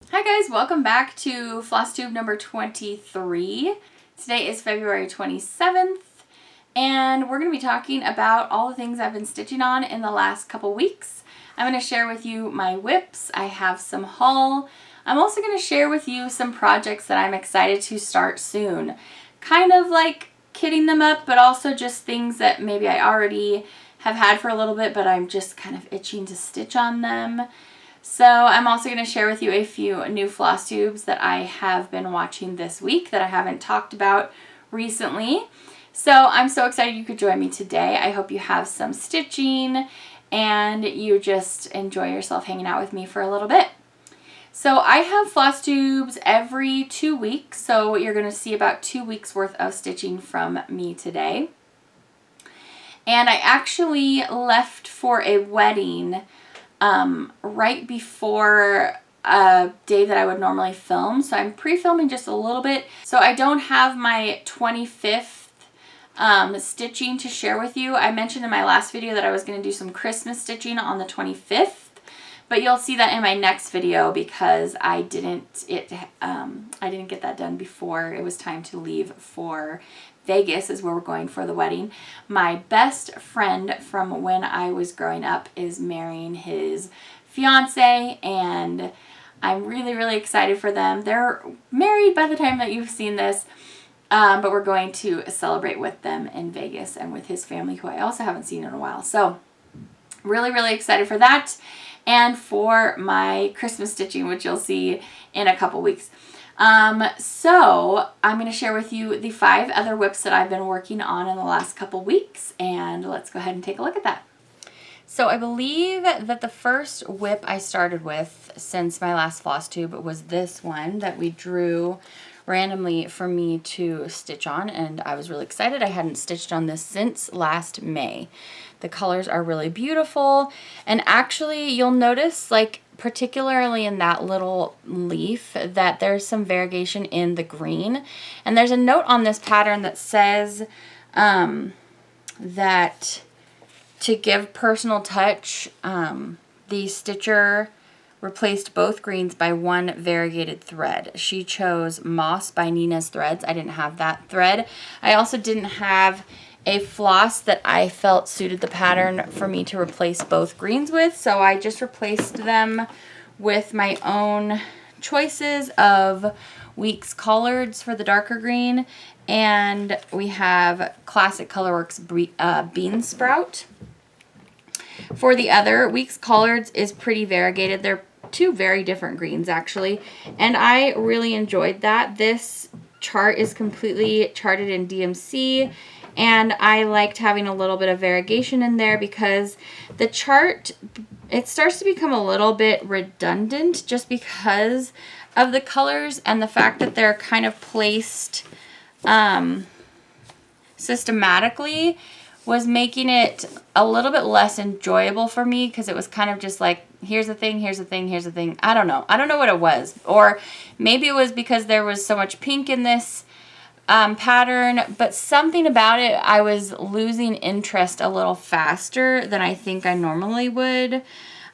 Hi guys, welcome back to Flosstube number 23. Today is February 27th, and we're going to be talking about all the things I've been stitching on in the last couple weeks. I'm going to share with you my whips. I have some haul. I'm also going to share with you some projects that I'm excited to start soon. Kind of like kidding them up, but also just things that maybe I already have had for a little bit, but I'm just kind of itching to stitch on them. So I'm also going to share with you a few new floss tubes that I have been watching this week that I haven't talked about recently. So I'm so excited you could join me today. I hope you have some stitching and you just enjoy yourself hanging out with me for a little bit. So I have floss tubes every 2 weeks, so you're going to see about 2 weeks worth of stitching from me today. And I actually left for a wedding right before a day that I would normally film. So I'm pre-filming just a little bit. So I don't have my 25th stitching to share with you. I mentioned in my last video that I was going to do some Christmas stitching on the 25th. But you'll see that in my next video because I didn't get that done before it was time to leave for Vegas, is where we're going for the wedding. My best friend from when I was growing up is marrying his fiance, and I'm really, really excited for them. They're married by the time that you've seen this, but we're going to celebrate with them in Vegas and with his family, who I also haven't seen in a while. So really, really excited for that, and for my Christmas stitching, which you'll see in a couple weeks. So I'm going to share with you the 5 other whips that I've been working on in the last couple weeks, and let's go ahead and take a look at that. So I believe that the first whip I started with since my last floss tube was this one that we drew randomly for me to stitch on, and I was really excited. I hadn't stitched on this since last May. The colors are really beautiful, and actually you'll notice, like particularly in that little leaf, that there's some variegation in the green. And there's a note on this pattern that says that to give personal touch, the stitcher replaced both greens by one variegated thread. She chose Moss by Nina's Threads. I didn't have that thread. I also didn't have a floss that I felt suited the pattern for me to replace both greens with, so I just replaced them with my own choices of Weeks Collards for the darker green, and we have Classic Colorworks Bean Sprout. For the other, Weeks Collards is pretty variegated. They're 2 very different greens actually, and I really enjoyed that. This chart is completely charted in DMC, and I liked having a little bit of variegation in there because the chart, it starts to become a little bit redundant just because of the colors and the fact that they're kind of placed systematically was making it a little bit less enjoyable for me, because it was kind of just like, here's a thing, here's a thing, here's a thing. I don't know what it was, or maybe it was because there was so much pink in this pattern, but something about it, I was losing interest a little faster than I think I normally would.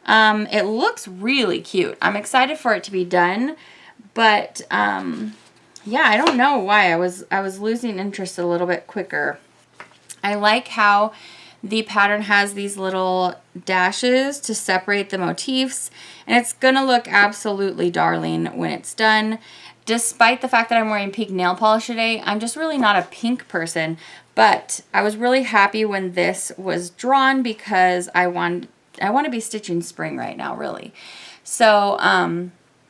It looks really cute. I'm excited for it to be done, but yeah, I don't know why I was losing interest a little bit quicker. I like how the pattern has these little dashes to separate the motifs, and it's gonna look absolutely darling when it's done. Despite the fact that I'm wearing pink nail polish today, I'm just really not a pink person, but I was really happy when this was drawn because I want to be stitching spring right now, really. So,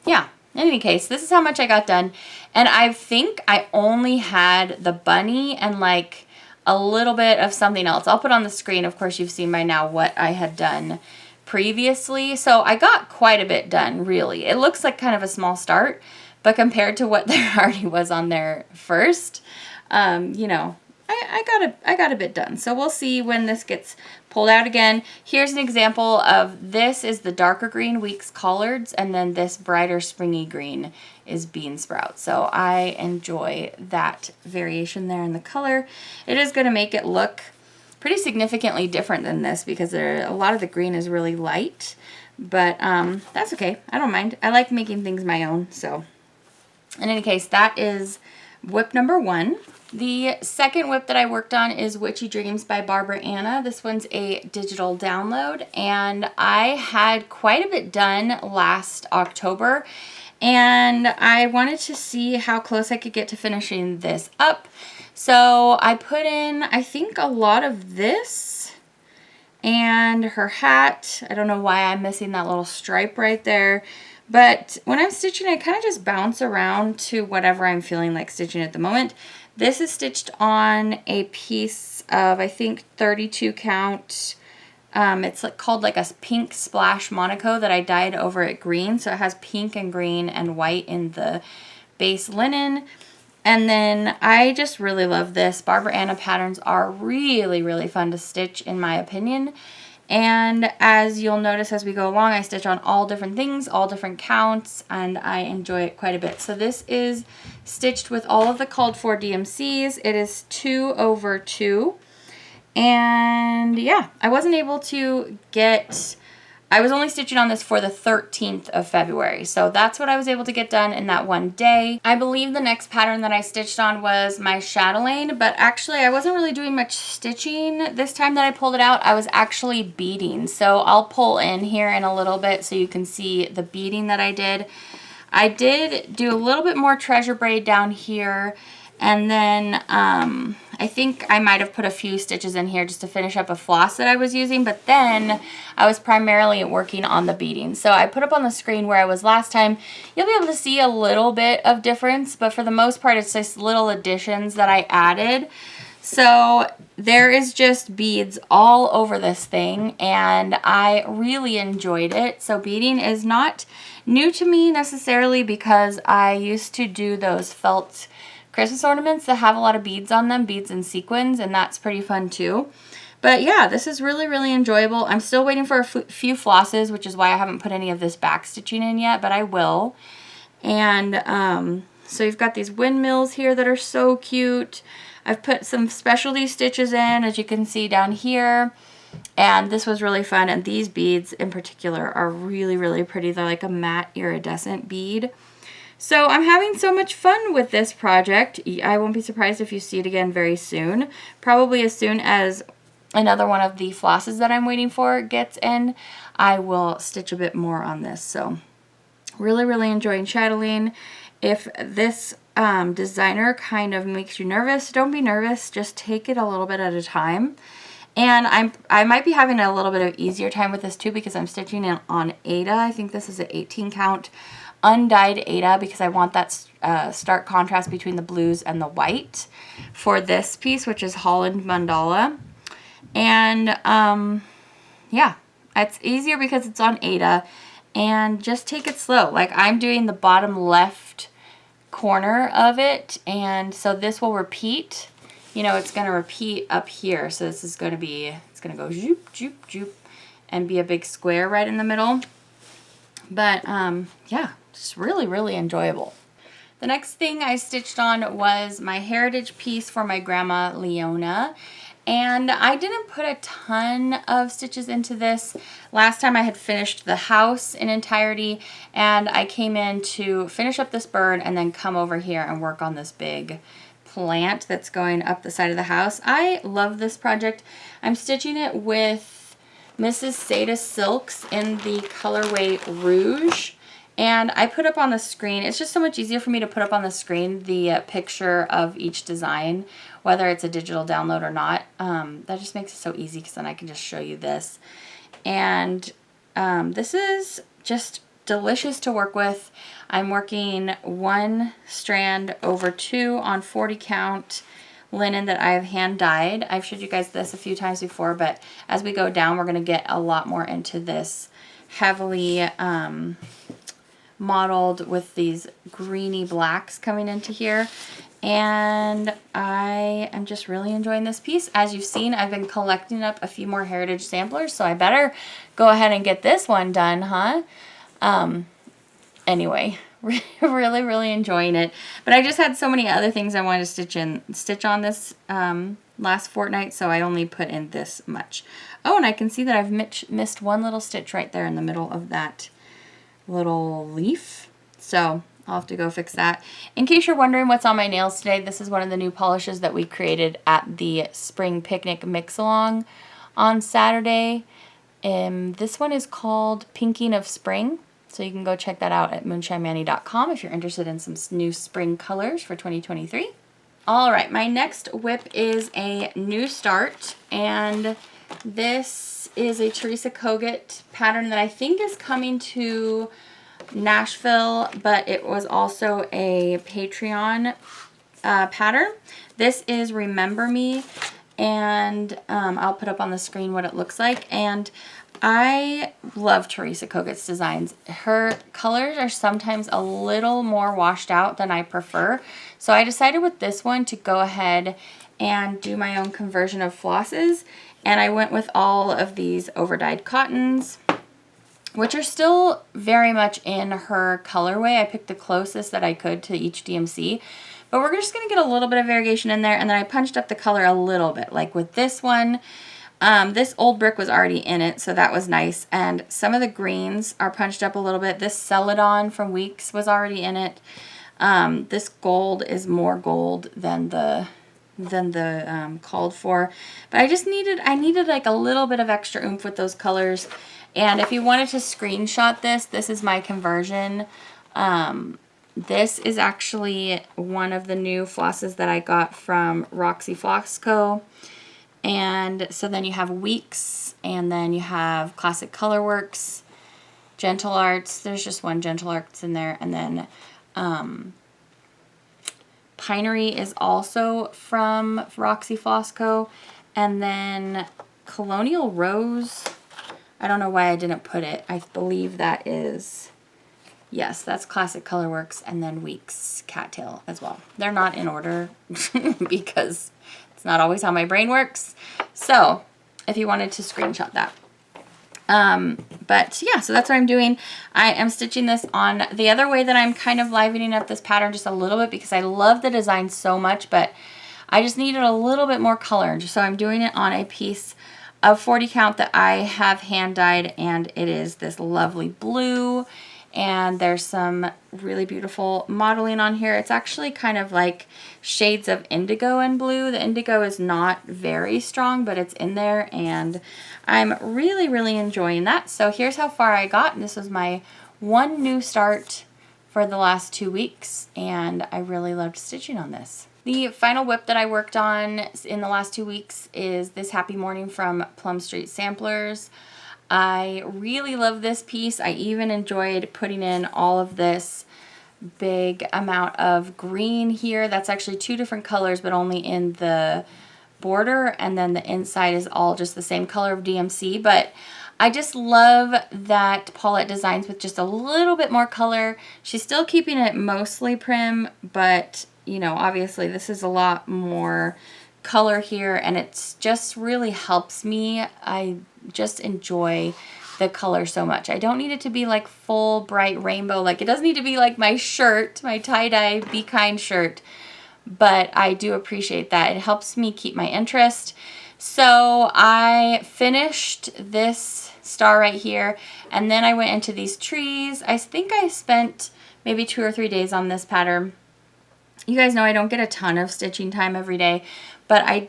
yeah, in any case, this is how much I got done, and I think I only had the bunny and like a little bit of something else. I'll put on the screen, of course you've seen by now what I had done previously, so I got quite a bit done, really. It looks like kind of a small start, but compared to what there already was on there first, you know, I got a bit done. So we'll see when this gets pulled out again. Here's an example of this is the darker green Weeks Collards, and then this brighter springy green is Bean Sprout. So I enjoy that variation there in the color. It is going to make it look pretty significantly different than this because a lot of the green is really light. But that's okay. I don't mind. I like making things my own. So in any case, that is whip number 1. The second whip that I worked on is Witchy Dreams by Barbara Anna. This one's a digital download, and I had quite a bit done last October, and I wanted to see how close I could get to finishing this up. So I put in, I think, a lot of this and her hat. I don't know why I'm missing that little stripe right there. But when I'm stitching, I kind of just bounce around to whatever I'm feeling like stitching at the moment. This is stitched on a piece of, I think, 32 count. It's called like a pink splash Monaco that I dyed over at green. So it has pink and green and white in the base linen. And then I just really love this. Barbara Anna patterns are really, really fun to stitch, in my opinion. And as you'll notice as we go along, I stitch on all different things, all different counts, and I enjoy it quite a bit. So this is stitched with all of the called for DMCs. It is 2 over 2. And yeah, I wasn't able to get... I was only stitching on this for the 13th of February, so that's what I was able to get done in that one day. I believe the next pattern that I stitched on was my Chatellaine, but actually I wasn't really doing much stitching this time that I pulled it out. I was actually beading, so I'll pull in here in a little bit so you can see the beading that I did. I did do a little bit more treasure braid down here, and then I think I might have put a few stitches in here just to finish up a floss that I was using, but then I was primarily working on the beading. So I put up on the screen where I was last time. You'll be able to see a little bit of difference, but for the most part it's just little additions that I added. So there is just beads all over this thing, and I really enjoyed it. So beading is not new to me necessarily because I used to do those felt Christmas ornaments that have a lot of beads on them, beads and sequins, and that's pretty fun too. But yeah, this is really, really enjoyable. I'm still waiting for a few flosses, which is why I haven't put any of this back stitching in yet, but I will. And so you've got these windmills here that are so cute. I've put some specialty stitches in, as you can see down here. And this was really fun, and these beads in particular are really, really pretty. They're like a matte iridescent bead. So I'm having so much fun with this project. I won't be surprised if you see it again very soon. Probably as soon as another one of the flosses that I'm waiting for gets in, I will stitch a bit more on this. So really, really enjoying Chatellaine. If this designer kind of makes you nervous, don't be nervous. Just take it a little bit at a time. And I might be having a little bit of easier time with this too because I'm stitching in on Aida. I think this is an 18 count undyed Aida because I want that stark contrast between the blues and the white for this piece, which is Holland Mandala. And yeah, it's easier because it's on Aida, and just take it slow. Like I'm doing the bottom left corner of it, and so this will repeat. You know, it's going to repeat up here. So this is going to be, it's going to go zoop, zoop, zoop, and be a big square right in the middle. But yeah, just really, really enjoyable. The next thing I stitched on was my heritage piece for my grandma Leona. And I didn't put a ton of stitches into this. Last time I had finished the house in entirety, and I came in to finish up this bird and then come over here and work on this big plant that's going up the side of the house. I love this project. I'm stitching it with Mrs. Seda Silks in the colorway Rouge. And I put up on the screen, it's just so much easier for me to put up on the screen the picture of each design, whether it's a digital download or not. That just makes it so easy because then I can just show you this. And this is just delicious to work with. I'm working 1 strand over 2 on 40 count linen that I've hand dyed. I've showed you guys this a few times before, but as we go down, we're going to get a lot more into this heavily modeled with these greeny blacks coming into here. And I am just really enjoying this piece. As you've seen, I've been collecting up a few more heritage samplers, so I better go ahead and get this one done, huh? Anyway, really enjoying it. But I just had so many other things I wanted to stitch on this last fortnight, so I only put in this much. Oh, and I can see that I've missed one little stitch right there in the middle of that little leaf. So I'll have to go fix that. In case you're wondering what's on my nails today, this is one of the new polishes that we created at the Spring Picnic Mix-Along on Saturday. This one is called Pinking of Spring. So you can go check that out at moonshinemanny.com if you're interested in some new spring colors for 2023. All right, my next whip is a new start, and this is a Teresa Kogut pattern that I think is coming to Nashville, but it was also a Patreon pattern. This is Remember Me, and I'll put up on the screen what it looks like. And I love Teresa Kogut's designs. Her colors are sometimes a little more washed out than I prefer. So I decided with this one to go ahead and do my own conversion of flosses. And I went with all of these overdyed cottons, which are still very much in her colorway. I picked the closest that I could to each DMC. But we're just going to get a little bit of variegation in there. And then I punched up the color a little bit. Like with this one, this old brick was already in it, so that was nice. And some of the greens are punched up a little bit. This Celadon from Weeks was already in it. This gold is more gold than the called for. But I needed like a little bit of extra oomph with those colors. And if you wanted to screenshot this is my conversion. This is actually one of the new flosses that I got from Roxy Floss Co. And so then you have Weeks, and then you have Classic Colorworks, Gentle Arts. There's just one Gentle Arts in there. And then Pinery is also from Roxy Floss Co. And then Colonial Rose, I don't know why I didn't put it. I believe that is, yes, that's Classic Colorworks, and then Weeks Cattail as well. They're not in order because it's not always how my brain works. So if you wanted to screenshot that. But yeah, so that's what I'm doing. I am stitching this on the other way that I'm kind of livening up this pattern just a little bit because I love the design so much, but I just needed a little bit more color. So I'm doing it on a piece of 40 count that I have hand dyed, and it is this lovely blue. And there's some really beautiful modeling on here. It's actually kind of like shades of indigo and blue. The indigo is not very strong, but it's in there, and I'm really, really enjoying that. So here's how far I got. This was my one new start for the last 2 weeks, and I really loved stitching on this. The final whip that I worked on in the last 2 weeks is this Happy Morning from Plum Street Samplers. I really love this piece. I even enjoyed putting in all of this big amount of green here. That's actually 2 different colors, but only in the border, and then the inside is all just the same color of DMC. But I just love that Paulette designs with just a little bit more color. She's still keeping it mostly prim, but you know, obviously this is a lot more color here, and it's just really helps me. I just enjoy the color so much. I don't need it to be like full bright rainbow. Like it doesn't need to be like my shirt, my tie-dye Be Kind shirt, but I do appreciate that. It helps me keep my interest. So I finished this star right here, and then I went into these trees. I think I spent maybe 2 or 3 days on this pattern. You guys know I don't get a ton of stitching time every day, but I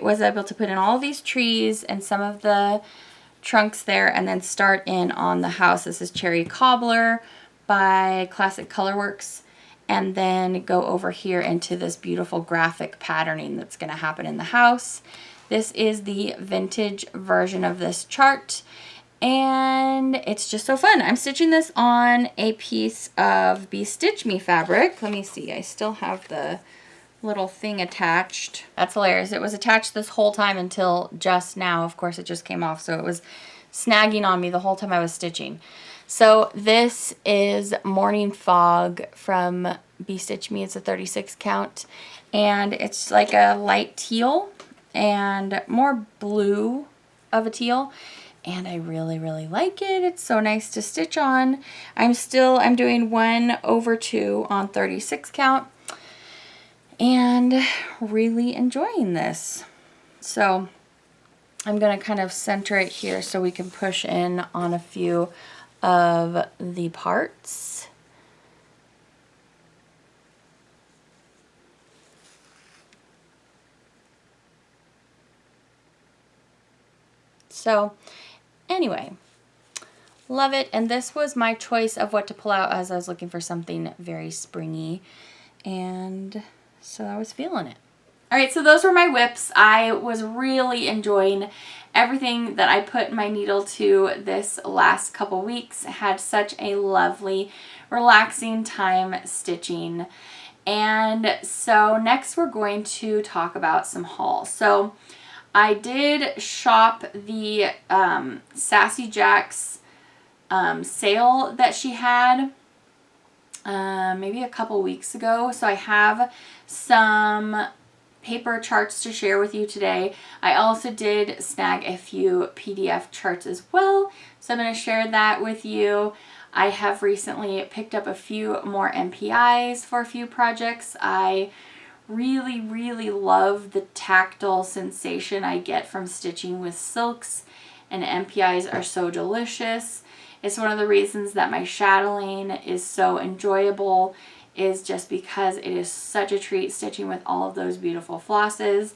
was able to put in all of these trees and some of the trunks there, and then start in on the house. This is Cherry Cobbler by Classic Colorworks, and then go over here into this beautiful graphic patterning that's going to happen in the house. This is the vintage version of this chart, and it's just so fun. I'm stitching this on a piece of Be Stitch Me fabric. Let me see, I still have the little thing attached. That's hilarious. It was attached this whole time until just now. Of course, it just came off, so it was snagging on me the whole time I was stitching. So this is Morning Fog from Be Stitch Me. It's a 36 count, and it's like a light teal and more blue of a teal. And I really, really like it. It's so nice to stitch on. I'm doing 1/2 on 36 count. and really enjoying this. So I'm going to kind of center it here so we can push in on a few of the parts. So anyway, love it. And this was my choice of what to pull out as I was looking for something very springy. And so I was feeling it. All right, so those were my whips. I was really enjoying everything that I put my needle to this last couple weeks. I had such a lovely, relaxing time stitching. And so next we're going to talk about some hauls. So I did shop the Sassy Jacks sale that she had maybe a couple weeks ago. So I have some paper charts to share with you today. I also did snag a few PDF charts as well, so I'm going to share that with you. I have recently picked up a few more MPIs for a few projects. I really love the tactile sensation I get from stitching with silks, and MPIs are so delicious. It's one of the reasons that my chatelaine is so enjoyable, is just because it is such a treat stitching with all of those beautiful flosses.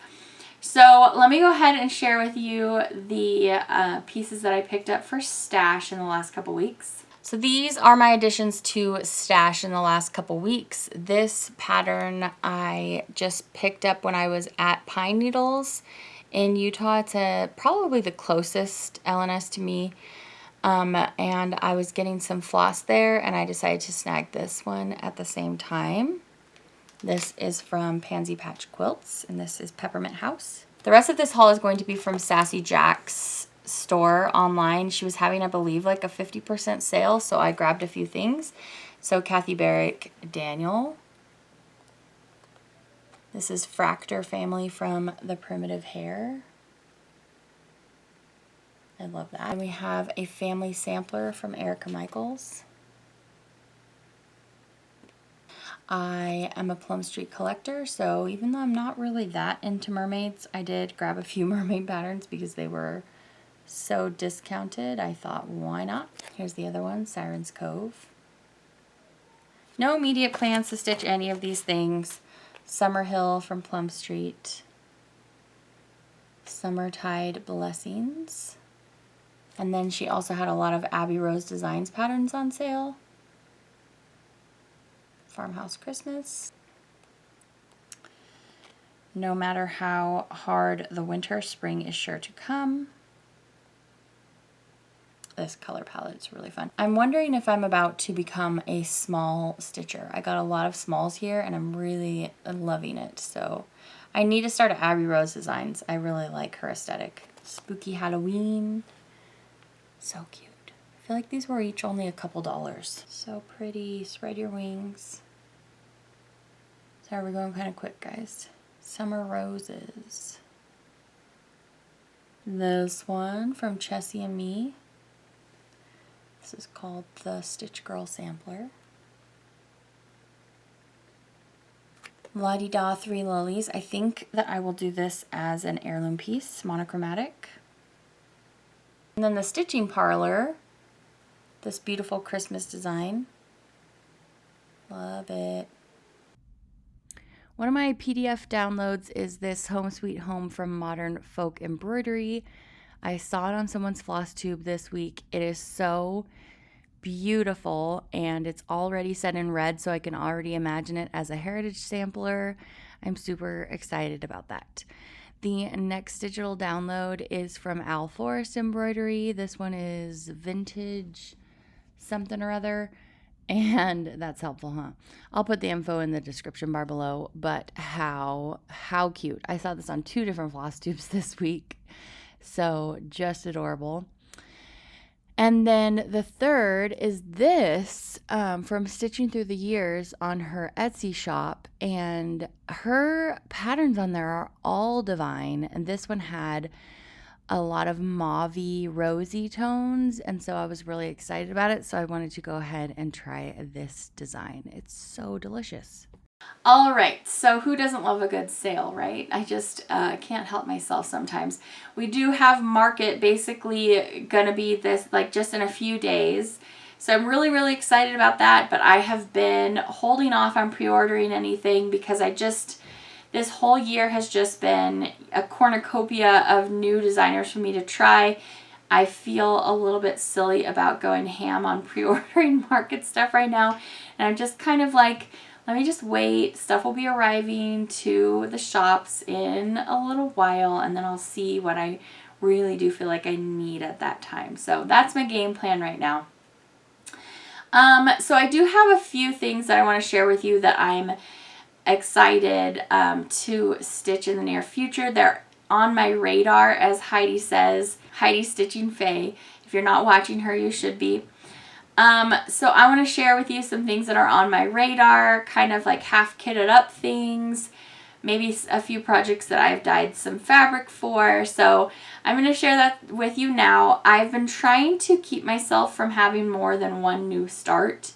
So let me go ahead and share with you the pieces that I picked up for stash in the last couple weeks. So these are my additions to stash in the last couple weeks. This pattern I just picked up when I was at Pine Needles in Utah. It's probably the closest LNS to me. And I was getting some floss there, and I decided to snag this one at the same time. This is from Pansy Patch Quilts, and this is Peppermint House. The rest of this haul is going to be from Sassy Jack's store online. She was having, I believe, like a 50% sale, so I grabbed a few things. So Kathy Barrick Daniel. This is Fractor Family from the Primitive Hair. I love that. And we have a family sampler from Erica Michaels. I am a Plum Street collector, so even though I'm not really that into mermaids, I did grab a few mermaid patterns because they were so discounted. I thought, why not? Here's the other one, Siren's Cove. No immediate plans to stitch any of these things. Summerhill from Plum Street. Summertide Blessings. And then she also had a lot of Abby Rose Designs patterns on sale. Farmhouse Christmas. No matter how hard the winter, spring is sure to come. This color palette's really fun. I'm wondering if I'm about to become a small stitcher. I got a lot of smalls here and I'm really loving it. So I need to start at Abby Rose Designs. I really like her aesthetic. Spooky Halloween. So cute. I feel like these were each only a couple dollars. So pretty. Spread your wings. Sorry, we're going kind of quick, guys. Summer Roses. This one from Chessie and Me. This is called the Stitch Girl Sampler. La-di-da 3 Lilies. I think that I will do this as an heirloom piece, monochromatic. And then the Stitching Parlor, this beautiful Christmas design. Love it. One of my PDF downloads is this Home Sweet Home from Modern Folk Embroidery. I saw it on someone's Flosstube this week. It is so beautiful, and it's already set in red, so I can already imagine it as a heritage sampler. I'm super excited about that. The next digital download is from Owl Forest Embroidery. This one is vintage something or other, and that's helpful, huh? I'll put the info in the description bar below, but how cute. I saw this on 2 different Flosstubes this week, so just adorable. And then the third is this from Stitching Through the Years on her Etsy shop. And her patterns on there are all divine. And this one had a lot of mauvey, rosy tones. And so I was really excited about it. So I wanted to go ahead and try this design. It's so delicious. All right, so who doesn't love a good sale, right? I just can't help myself sometimes. We do have market basically gonna be this, like, just in a few days. So I'm really, really excited about that, but I have been holding off on pre-ordering anything because this whole year has just been a cornucopia of new designers for me to try. I feel a little bit silly about going ham on pre-ordering market stuff right now, and I'm just kind of like, let me just wait. Stuff will be arriving to the shops in a little while, and then I'll see what I really do feel like I need at that time. So that's my game plan right now. So I do have a few things that I want to share with you that I'm excited to stitch in the near future. They're on my radar, as Heidi says. Heidi Stitching Faye. If you're not watching her, you should be. So I want to share with you some things that are on my radar, kind of like half kitted up things, maybe a few projects that I've dyed some fabric for. So I'm going to share that with you now. I've been trying to keep myself from having more than one new start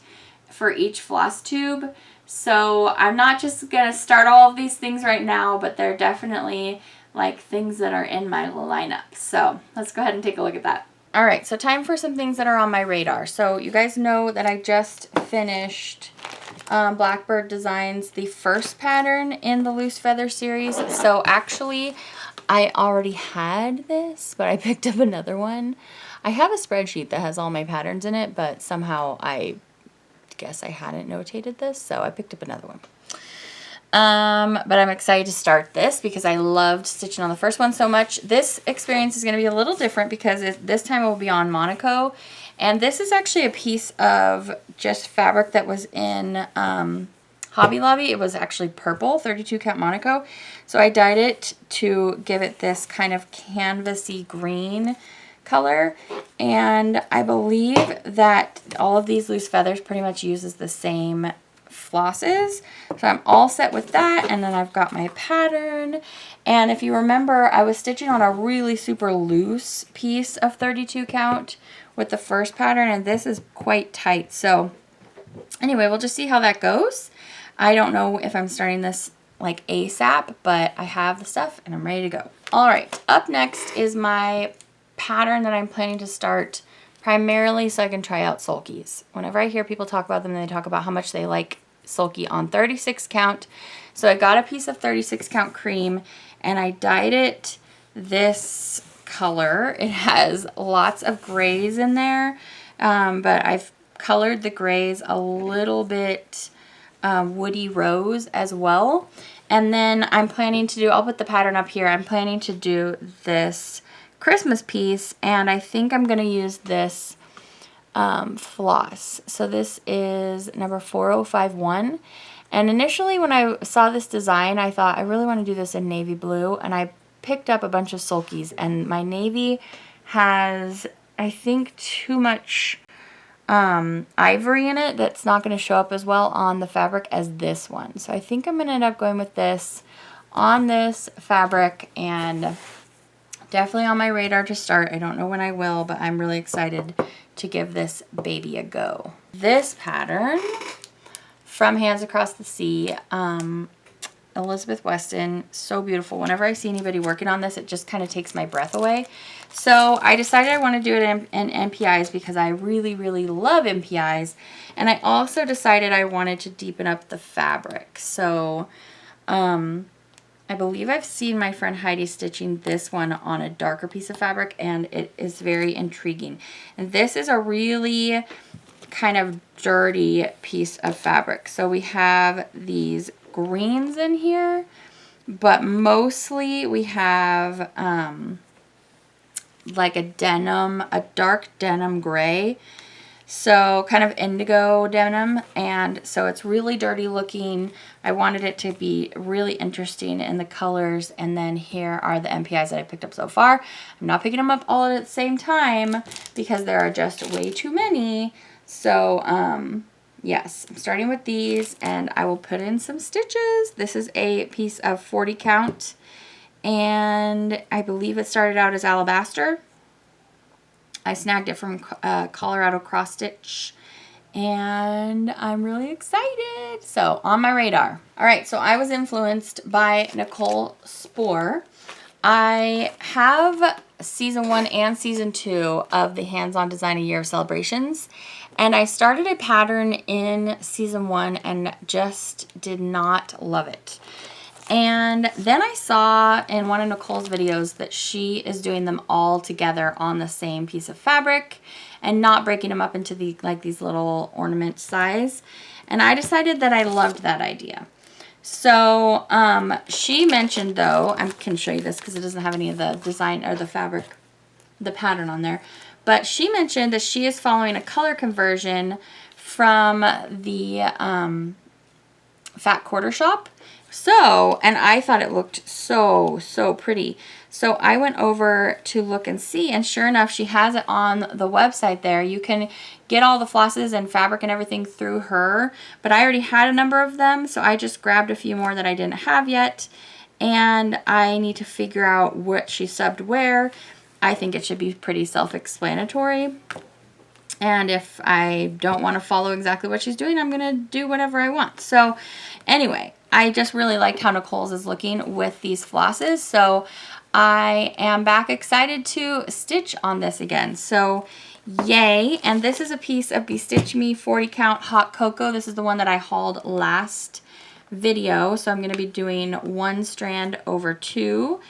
for each Flosstube. So I'm not just going to start all of these things right now, but they're definitely like things that are in my lineup. So let's go ahead and take a look at that. All right, so time for some things that are on my radar. So you guys know that I just finished Blackbird Designs, the first pattern in the Loose Feather series. So actually, I already had this, but I picked up another one. I have a spreadsheet that has all my patterns in it, but somehow I guess I hadn't notated this, so I picked up another one. But I'm excited to start this because I loved stitching on the first one so much. This experience is going to be a little different because this time it will be on Monaco. And this is actually a piece of just fabric that was in Hobby Lobby. It was actually purple, 32 count Monaco. So I dyed it to give it this kind of canvasy green color. And I believe that all of these loose feathers pretty much uses the same flosses. So I'm all set with that, and then I've got my pattern. And if you remember, I was stitching on a really super loose piece of 32 count with the first pattern, and this is quite tight. So anyway, we'll just see how that goes. I don't know if I'm starting this like ASAP, but I have the stuff and I'm ready to go. All right, up next is my pattern that I'm planning to start primarily so I can try out sulkies. Whenever I hear people talk about them, they talk about how much they like sulky on 36 count. So I got a piece of 36 count cream and I dyed it this color. It has lots of grays in there, but I've colored the grays a little bit woody rose as well. And then I'm planning to do, I'll put the pattern up here, I'm planning to do this Christmas piece, and I think I'm going to use this floss. So this is number 4051. And initially when I saw this design, I thought I really want to do this in navy blue, and I picked up a bunch of sulkies, and my navy has, I think, too much ivory in it that's not going to show up as well on the fabric as this one. So I think I'm going to end up going with this on this fabric, and definitely on my radar to start. I don't know when I will, but I'm really excited to give this baby a go. This pattern from Hands Across the Sea, Elizabeth Weston, so beautiful. Whenever I see anybody working on this, it just kind of takes my breath away. So I decided I want to do it in NPIs because I really, really love NPIs. And I also decided I wanted to deepen up the fabric. So I believe I've seen my friend Heidi stitching this one on a darker piece of fabric, and it is very intriguing. And this is a really kind of dirty piece of fabric. So we have these greens in here, but mostly we have like a denim, a dark denim gray. So kind of indigo denim, and so it's really dirty looking. I wanted it to be really interesting in the colors, and then here are the NPIs that I picked up so far. I'm not picking them up all at the same time because there are just way too many. So yes, I'm starting with these, and I will put in some stitches. This is a piece of 40 count, and I believe it started out as alabaster. I snagged it from Colorado Cross Stitch, and I'm really excited. So on my radar. All right, so I was influenced by Nicole Spohr. I have season 1 and season 2 of the Hands-On Design a Year celebrations, and I started a pattern in season 1 and just did not love it. And then I saw in one of Nicole's videos that she is doing them all together on the same piece of fabric and not breaking them up into these little ornament size. And I decided that I loved that idea. So she mentioned, though, I can show you this because it doesn't have any of the design or the fabric, the pattern on there. But she mentioned that she is following a color conversion from the Fat Quarter Shop. So, and I thought it looked so pretty. So I went over to look and see, and sure enough, she has it on the website there. You can get all the flosses and fabric and everything through her, but I already had a number of them, so I just grabbed a few more that I didn't have yet, and I need to figure out what she subbed where. I think it should be pretty self-explanatory. And if I don't want to follow exactly what she's doing, I'm going to do whatever I want. So anyway, I just really liked how Nicole's is looking with these flosses. So I am back excited to stitch on this again. So yay. And this is a piece of Bestitch Me 40 count hot cocoa. This is the one that I hauled last video. So I'm going to be doing 1 strand over 2.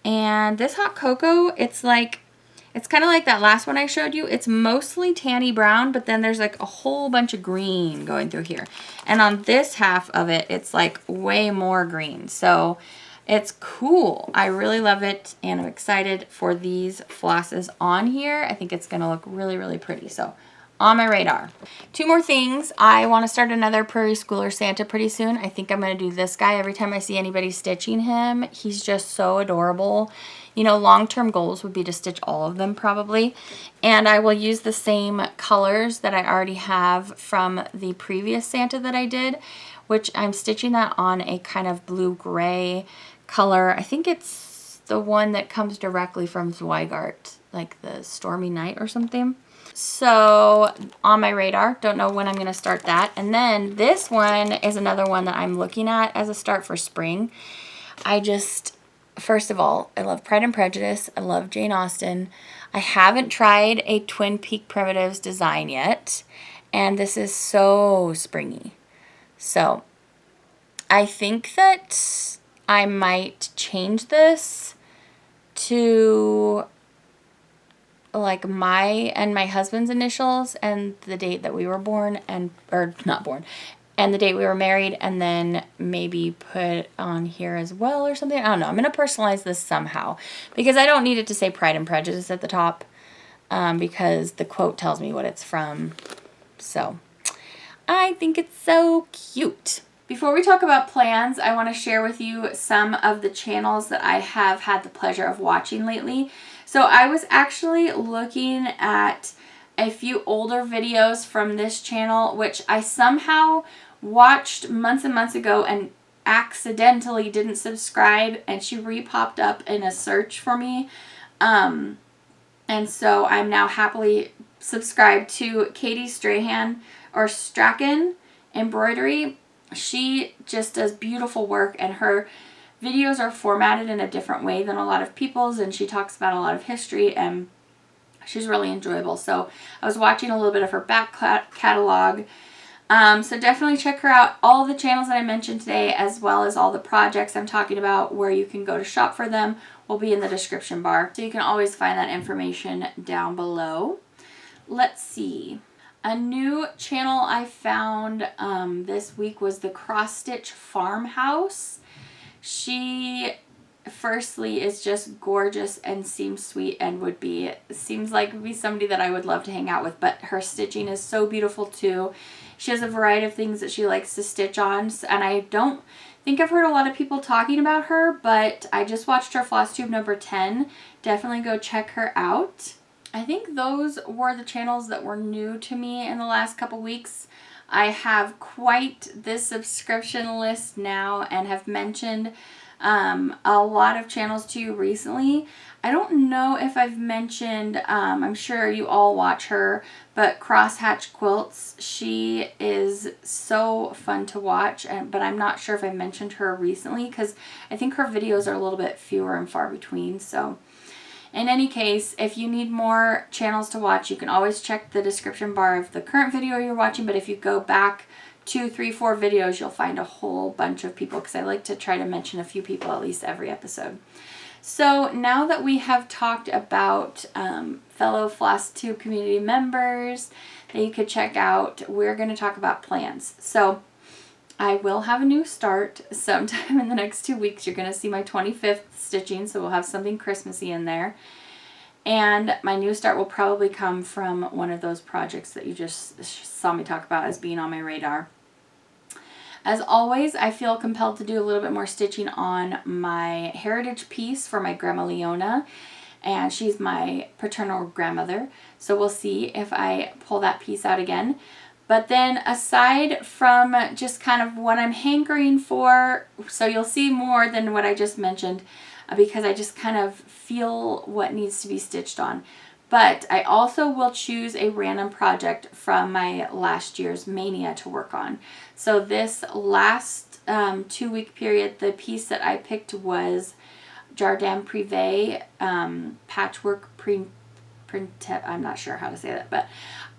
And this hot cocoa, it's kind of like that last one I showed you. It's mostly tanny brown, but then there's like a whole bunch of green going through here. And on this half of it, it's like way more green. So it's cool. I really love it, and I'm excited for these flosses on here. I think it's going to look really pretty. So on my radar. 2 more things. I want to start another Prairie Schooler Santa pretty soon. I think I'm going to do this guy every time I see anybody stitching him. He's just so adorable. You know, long-term goals would be to stitch all of them probably. And I will use the same colors that I already have from the previous Santa that I did, which I'm stitching that on a kind of blue-gray color. I think it's the one that comes directly from Zweigart, like the Stormy Night or something. So on my radar, don't know when I'm going to start that. And then this one is another one that I'm looking at as a start for spring. First of all, I love Pride and Prejudice. I love Jane Austen. I haven't tried a Twin Peak Primitives design yet, and this is so springy. So I think that I might change this to like my and my husband's initials and the date that we were born, and or not born, and the date we were married, and then maybe put on here as well or something. I don't know. I'm going to personalize this somehow because I don't need it to say Pride and Prejudice at the top because the quote tells me what it's from. So I think it's so cute. Before we talk about plans, I want to share with you some of the channels that I have had the pleasure of watching lately. So I was actually looking at a few older videos from this channel, which I somehow watched months and months ago and accidentally didn't subscribe, and she re-popped up in a search for me. And so I'm now happily subscribed to Katie Strahan or Strachan Embroidery. She just does beautiful work, and her videos are formatted in a different way than a lot of people's, and she talks about a lot of history, and she's really enjoyable. So I was watching a little bit of her back catalog. So definitely check her out. All the channels that I mentioned today, as well as all the projects I'm talking about where you can go to shop for them, will be in the description bar. So you can always find that information down below. Let's see. A new channel I found this week was the Cross Stitch Farmhouse. She firstly is just gorgeous and seems sweet and seems like would be somebody that I would love to hang out with, but her stitching is so beautiful too. She has a variety of things that she likes to stitch on, and I don't think I've heard a lot of people talking about her, but I just watched her Flosstube number 10. Definitely go check her out. I think those were the channels that were new to me in the last couple weeks. I have quite this subscription list now and have mentioned a lot of channels to you recently. I don't know if I've mentioned, I'm sure you all watch her, but Crosshatch Quilts, she is so fun to watch, but I'm not sure if I mentioned her recently because I think her videos are a little bit fewer and far between. So in any case, if you need more channels to watch, you can always check the description bar of the current video you're watching, but if you go back 2, 3, 4 videos, you'll find a whole bunch of people because I like to try to mention a few people at least every episode. So now that we have talked about fellow Flosstube community members that you could check out, we're going to talk about plans. So I will have a new start sometime in the next 2 weeks. You're going to see my 25th stitching, so we'll have something Christmassy in there. And my new start will probably come from one of those projects that you just saw me talk about as being on my radar. As always, I feel compelled to do a little bit more stitching on my heritage piece for my Grandma Leona, and she's my paternal grandmother, so we'll see if I pull that piece out again. But then aside from just kind of what I'm hankering for, so you'll see more than what I just mentioned because I just kind of feel what needs to be stitched on. But I also will choose a random project from my last year's Mania to work on. So this last 2-week period, the piece that I picked was Jardin Prive, Patchwork Printemps. I'm not sure how to say that, but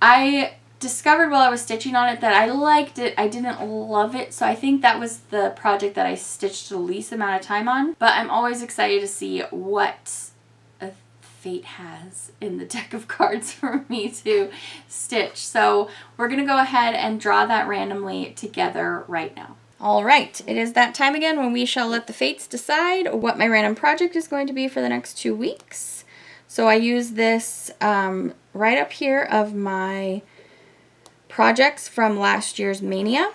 I discovered while I was stitching on it that I liked it. I didn't love it, so I think that was the project that I stitched the least amount of time on. But I'm always excited to see what fate has in the deck of cards for me to stitch. So we're going to go ahead and draw that randomly together right now. All right, it is that time again when we shall let the fates decide what my random project is going to be for the next 2 weeks. So I use this right up here of my projects from last year's Mania,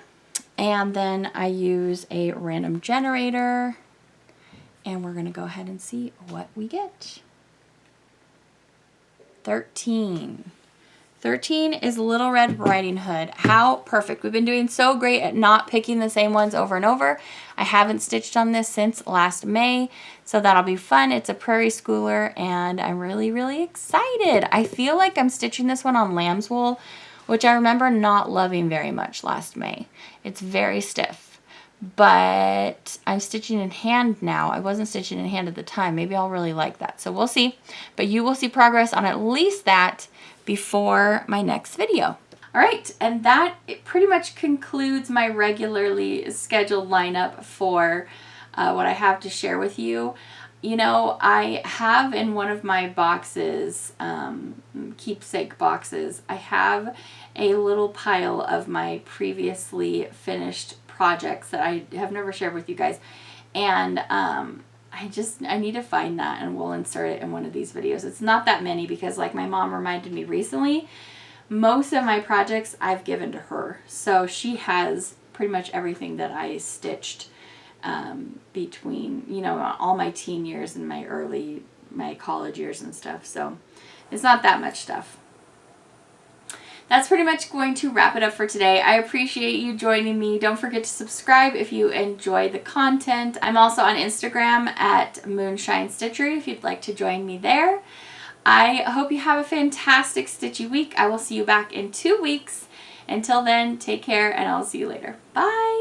and then I use a random generator, and we're going to go ahead and see what we get. 13. 13 is Little Red Riding Hood. How perfect. We've been doing so great at not picking the same ones over and over. I haven't stitched on this since last May, so that'll be fun. It's a prairie schooler, and I'm really, really excited. I feel like I'm stitching this one on lamb's wool, which I remember not loving very much last May. It's very stiff, but I'm stitching in hand now. I wasn't stitching in hand at the time. Maybe I'll really like that. So we'll see, but you will see progress on at least that before my next video. All right, and that pretty much concludes my regularly scheduled lineup for what I have to share with you. You know, I have in one of my boxes, keepsake boxes, I have a little pile of my previously finished projects that I have never shared with you guys. And I need to find that, and we'll insert it in one of these videos. It's not that many because, like my mom reminded me recently, most of my projects I've given to her. So she has pretty much everything that I stitched between, you know, all my teen years and my college years and stuff. So it's not that much stuff. That's pretty much going to wrap it up for today. I appreciate you joining me. Don't forget to subscribe if you enjoy the content. I'm also on Instagram at Moonshine Stitchery if you'd like to join me there. I hope you have a fantastic stitchy week. I will see you back in 2 weeks. Until then, take care, and I'll see you later. Bye!